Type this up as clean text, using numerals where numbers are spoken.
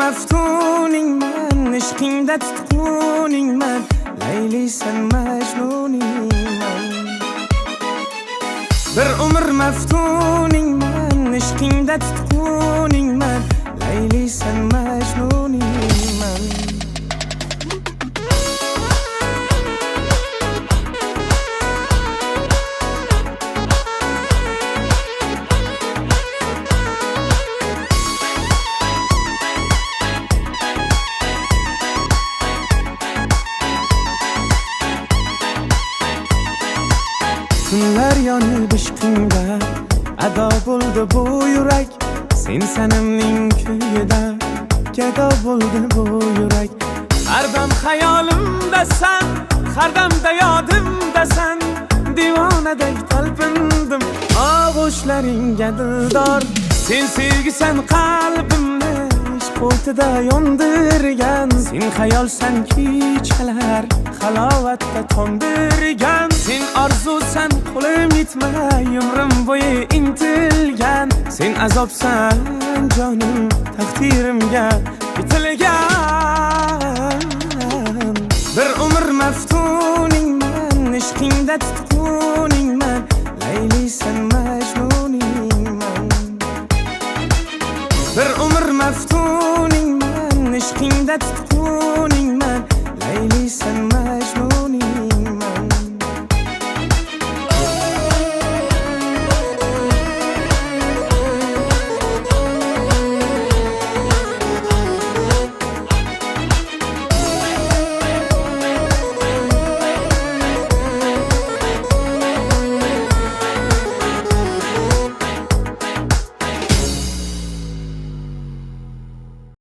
maftuningman, ishqingda tutquningman, Laylisan majnuningman. Bir umr maftuningman, ishqingda tutquningman, Laylisan majnuningman. Tunlar yonib ishqingda ado bo'ldi bu yurak, sen sanamning kuyida gado bo'ldi bu yurak. Har dam xayolimdasan, har damda yodimdasan, divonadek talpindim og'ushlaringga dildor. Sen sevgisan qalbimni ishq o'tida yondirgan, sen xayolsan kechalar halovatda tondirgan, sen orzusan qo'lim yetmay umrim bo'yi intilgan, sen azobsan jonim taqdirimga bitilgan. Bir umr maftuningman, ishqingda tutquningman, Laylisan majnuningman. Bir umr maftuningman, ishqingda tutquningman,